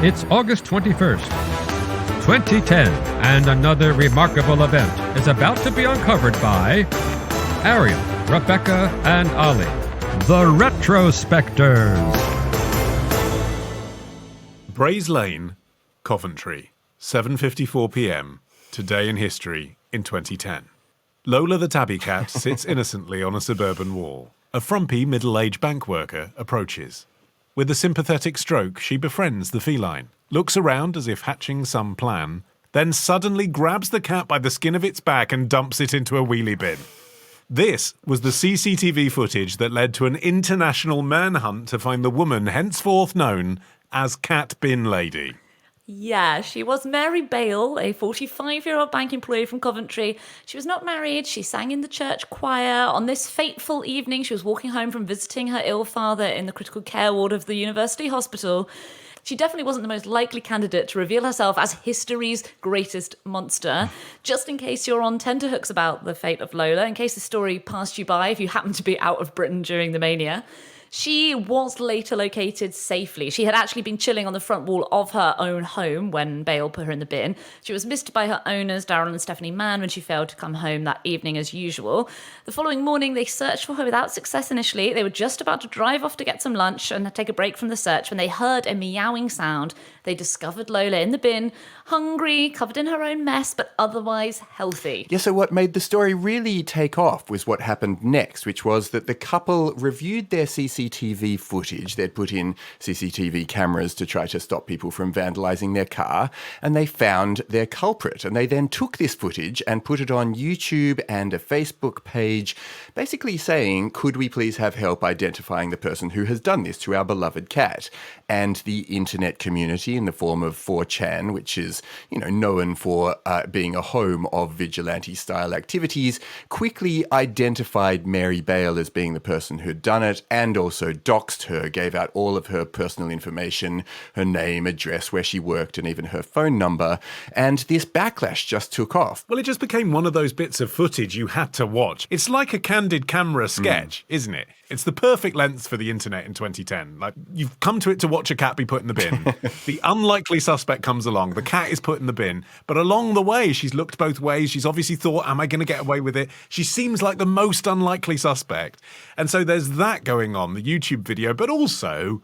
It's August 21st, 2010, and another remarkable event is about to be uncovered by Arion, Rebecca, and Olly, the Retrospectors. Braes Lane, Coventry, 7:54 p.m. Today in history in 2010. Lola the tabby cat sits innocently on a suburban wall. A frumpy middle-aged bank worker approaches. With a sympathetic stroke, she befriends the feline, looks around as if hatching some plan, then suddenly grabs the cat by the skin of its back and dumps it into a wheelie bin. This was the CCTV footage that led to an international manhunt to find the woman henceforth known as Cat Bin Lady. Yeah, she was Mary Bale, a 45-year-old bank employee from Coventry. She was not married. She sang in the church choir. On this fateful evening, she was walking home from visiting her ill father in the critical care ward of the university hospital. She definitely wasn't the most likely candidate to reveal herself as history's greatest monster. Just in case you're on tenterhooks about the fate of Lola, in case the story passed you by if you happened to be out of Britain during the mania, she was later located safely. She had actually been chilling on the front wall of her own home when Bale put her in the bin. She was missed by her owners, Darryl and Stephanie Mann, when she failed to come home that evening as usual. The following morning, they searched for her without success initially. They were just about to drive off to get some lunch and take a break from the search when they heard a meowing sound. They discovered Lola in the bin, hungry, covered in her own mess, but otherwise healthy. Yeah, so what made the story really take off was what happened next, which was that the couple reviewed their CCTV footage. They'd put in CCTV cameras to try to stop people from vandalising their car, and they found their culprit. And they then took this footage and put it on YouTube and a Facebook page, basically saying, could we please have help identifying the person who has done this to our beloved cat? And the internet community, in the form of 4chan, which is, known for being a home of vigilante-style activities, quickly identified Mary Bale as being the person who'd done it, and also doxed her, gave out all of her personal information, her name, address, where she worked, and even her phone number. And this backlash just took off. Well, it just became one of those bits of footage you had to watch. It's like a candid camera sketch, isn't it? It's the perfect length for the internet in 2010. Like, you've come to it to watch a cat be put in the bin. The unlikely suspect comes along. The cat is put in the bin. But along the way, she's looked both ways. She's obviously thought, am I going to get away with it? She seems like the most unlikely suspect. And so there's that going on, the YouTube video, but also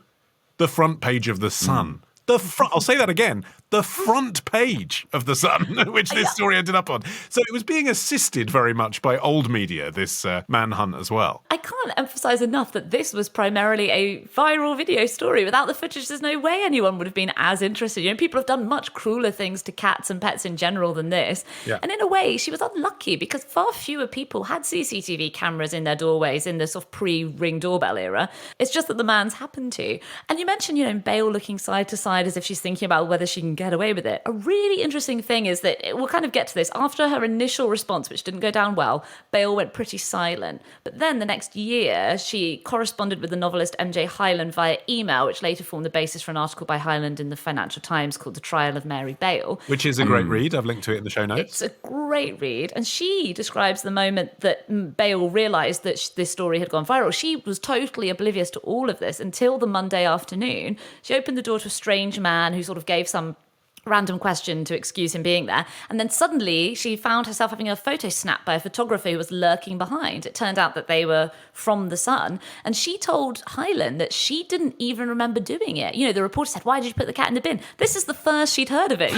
the front page of The Sun. I'll say that again. The front page of The Sun, which this story ended up on. So it was being assisted very much by old media, this manhunt as well. I can't emphasise enough that this was primarily a viral video story. Without the footage, there's no way anyone would have been as interested. People have done much crueler things to cats and pets in general than this. Yeah. And in a way, she was unlucky because far fewer people had CCTV cameras in their doorways in the sort of pre-Ring doorbell era. It's just that the man's happened to. And you mentioned, Bale looking side to side as if she's thinking about whether she can get away with it. A really interesting thing is that, we'll kind of get to this, after her initial response, which didn't go down well, Bale went pretty silent. But then the next year, she corresponded with the novelist MJ Hyland via email, which later formed the basis for an article by Hyland in the Financial Times called The Trial of Mary Bale. Which is a great read. I've linked to it in the show notes. It's a great read. And she describes the moment that Bale realised that this story had gone viral. She was totally oblivious to all of this until the Monday afternoon. She opened the door to a strange man who sort of gave some random question to excuse him being there. And then suddenly she found herself having a photo snapped by a photographer who was lurking behind. It turned out that they were from The Sun. And she told Hyland that she didn't even remember doing it. The reporter said, why did you put the cat in the bin? This is the first she'd heard of it,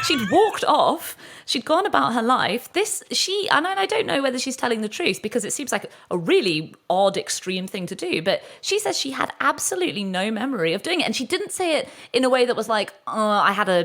She'd walked off. She'd gone about her life. And I don't know whether she's telling the truth because it seems like a really odd, extreme thing to do. But she says she had absolutely no memory of doing it. And she didn't say it in a way that was like, I had a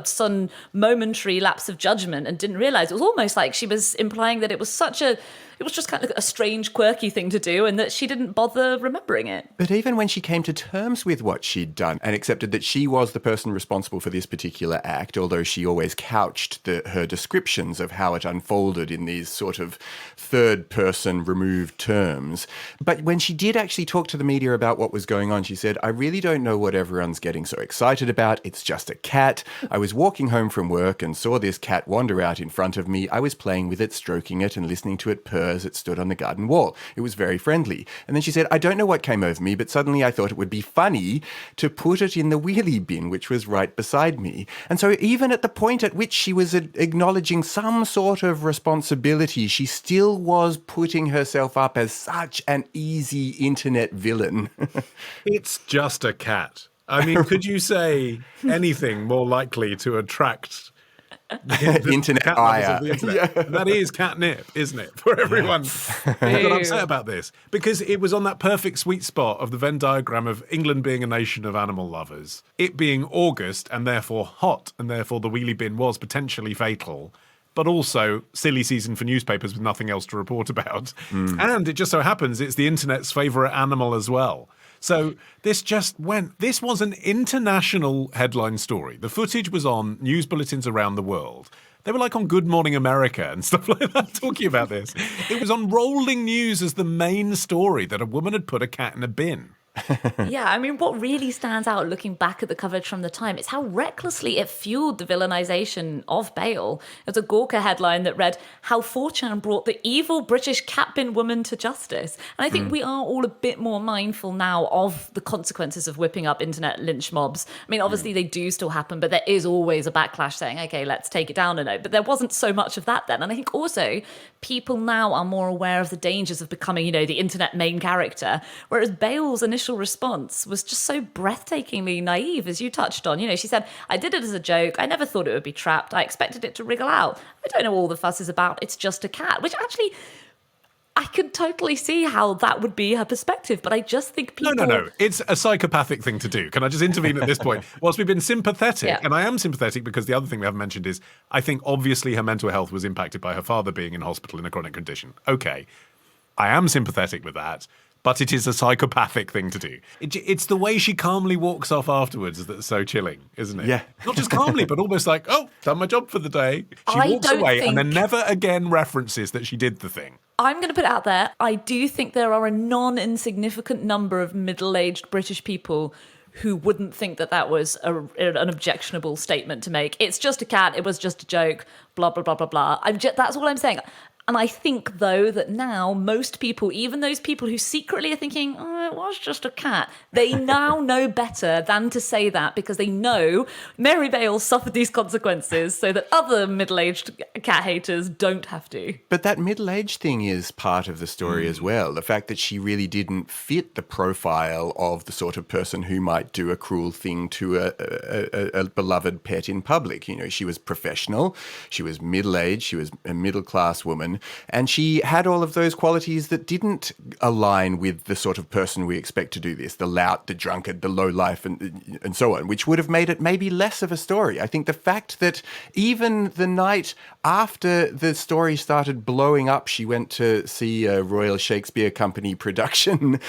sudden momentary lapse of judgment and didn't realise. It was almost like she was implying that it was just kind of a strange, quirky thing to do and that she didn't bother remembering it. But even when she came to terms with what she'd done and accepted that she was the person responsible for this particular act, although she always couched her descriptions of how it unfolded in these sort of third-person removed terms, but when she did actually talk to the media about what was going on, she said, I really don't know what everyone's getting so excited about. It's just a cat. I was walking home from work and saw this cat wander out in front of me. I was playing with it, stroking it and listening to it purr. hers that stood on the garden wall. It was very friendly. And then she said, I don't know what came over me, but suddenly I thought it would be funny to put it in the wheelie bin, which was right beside me. And so even at the point at which she was acknowledging some sort of responsibility, she still was putting herself up as such an easy internet villain. It's just a cat. I mean, could you say anything more likely to attract the internet cat lovers ire. of the internet? Yeah. That is catnip, isn't it, for everyone who got upset about this? Because it was on that perfect sweet spot of the Venn diagram of England being a nation of animal lovers, it being August and therefore hot, and therefore the wheelie bin was potentially fatal, but also silly season for newspapers with nothing else to report about. And it just so happens it's the internet's favourite animal as well. So this was an international headline story. The footage was on news bulletins around the world. They were like on Good Morning America and stuff like that talking about this. It was on rolling news as the main story that a woman had put a cat in a bin. Yeah, I mean, what really stands out looking back at the coverage from the time is how recklessly it fueled the villainization of Bale. It was a Gawker headline that read, how 4chan brought the evil British cat bin woman to justice. And I think we are all a bit more mindful now of the consequences of whipping up internet lynch mobs. I mean, obviously they do still happen, but there is always a backlash saying, okay, let's take it down a note. But there wasn't so much of that then. And I think also people now are more aware of the dangers of becoming, the internet main character, whereas Bale's initial response was just so breathtakingly naive, as you touched on. She said, I did it as a joke. I never thought it would be trapped. I expected it to wriggle out. I don't know what all the fuss is about. It's just a cat, which actually I could totally see how that would be her perspective, but I just think people... No. It's a psychopathic thing to do. Can I just intervene at this point? Whilst we've been sympathetic, and I am sympathetic because the other thing we haven't mentioned is I think obviously her mental health was impacted by her father being in hospital in a chronic condition. Okay, I am sympathetic with that. But it is a psychopathic thing to do. It's the way she calmly walks off afterwards that's so chilling, isn't it? Yeah. Not just calmly, but almost like, oh, done my job for the day. She walks away and then never again references that she did the thing. I'm going to put it out there. I do think there are a non-insignificant number of middle-aged British people who wouldn't think that was an objectionable statement to make. It's just a cat. It was just a joke. Blah, blah, blah, blah, blah. That's all I'm saying. And I think, though, that now most people, even those people who secretly are thinking, oh, it was just a cat, they now know better than to say that because they know Mary Bale suffered these consequences so that other middle-aged cat haters don't have to. But that middle-aged thing is part of the story as well. The fact that she really didn't fit the profile of the sort of person who might do a cruel thing to a beloved pet in public. She was professional, she was middle-aged, she was a middle-class woman, and she had all of those qualities that didn't align with the sort of person we expect to do this, the lout, the drunkard, the lowlife, and so on, which would have made it maybe less of a story. I think the fact that even the night after the story started blowing up, she went to see a Royal Shakespeare Company production,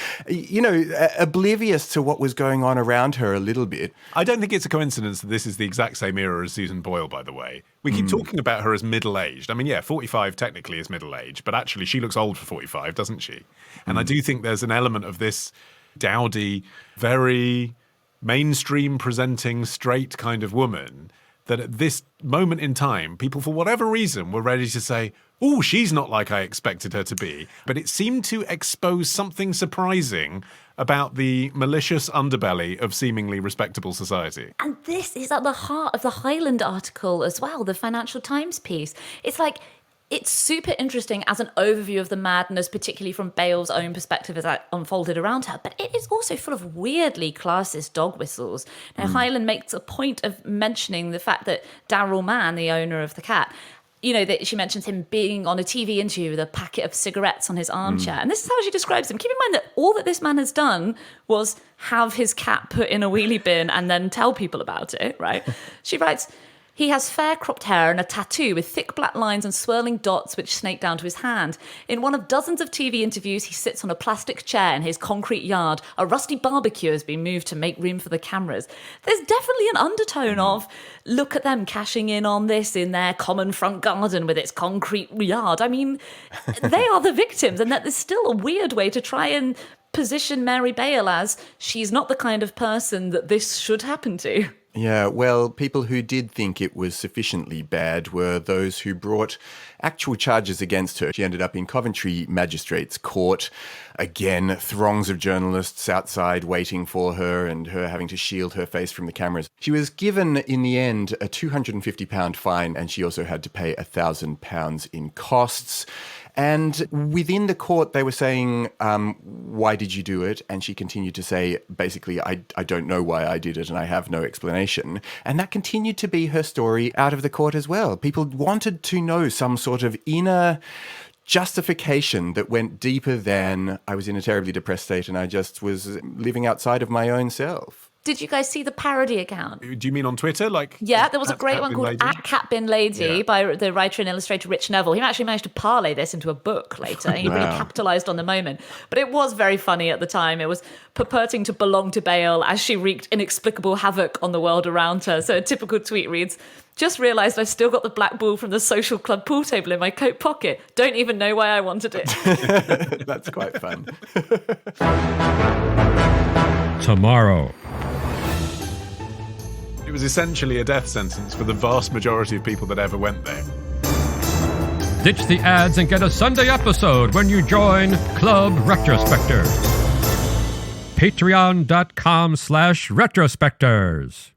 oblivious to what was going on around her a little bit. I don't think it's a coincidence that this is the exact same era as Susan Boyle, by the way. We keep talking about her as middle-aged. I mean, 45 technically is middle-aged, but actually she looks old for 45, doesn't she? And I do think there's an element of this dowdy, very mainstream presenting, straight kind of woman that at this moment in time, people, for whatever reason, were ready to say, oh, she's not like I expected her to be. But it seemed to expose something surprising about the malicious underbelly of seemingly respectable society. And this is at the heart of the Highland article as well, the Financial Times piece. It's super interesting as an overview of the madness, particularly from Bale's own perspective as that unfolded around her. But it is also full of weirdly classist dog whistles. Now, Highland makes a point of mentioning the fact that Daryl Mann, the owner of the cat, that she mentions him being on a TV interview with a packet of cigarettes on his armchair. And this is how she describes him. Keep in mind that all that this man has done was have his cat put in a wheelie bin and then tell people about it, right? She writes, he has fair cropped hair and a tattoo with thick black lines and swirling dots which snake down to his hand. In one of dozens of TV interviews, he sits on a plastic chair in his concrete yard. A rusty barbecue has been moved to make room for the cameras. There's definitely an undertone of, look at them cashing in on this in their common front garden with its concrete yard. I mean, they are the victims, and that there's still a weird way to try and position Mary Bale as she's not the kind of person that this should happen to. Yeah, well, people who did think it was sufficiently bad were those who brought actual charges against her. She ended up in Coventry Magistrates Court. Again, throngs of journalists outside waiting for her and her having to shield her face from the cameras. She was given, in the end, a £250 fine, and she also had to pay £1,000 in costs. And within the court, they were saying, why did you do it? And she continued to say, basically, I don't know why I did it and I have no explanation. And that continued to be her story out of the court as well. People wanted to know some sort of inner justification that went deeper than I was in a terribly depressed state and I just was living outside of my own self. Did you guys see the parody account? Do you mean on Twitter? Yeah, there was a great one called @CatBinLady by the writer and illustrator Rich Neville. He actually managed to parlay this into a book later. He really capitalised on the moment. But it was very funny at the time. It was purporting to belong to Bale as she wreaked inexplicable havoc on the world around her. So a typical tweet reads, "Just realised I've still got the black ball from the social club pool table in my coat pocket. Don't even know why I wanted it." That's quite fun. Tomorrow. It was essentially a death sentence for the vast majority of people that ever went there. Ditch the ads and get a Sunday episode when you join Club Retrospectors. Patreon.com/Retrospectors.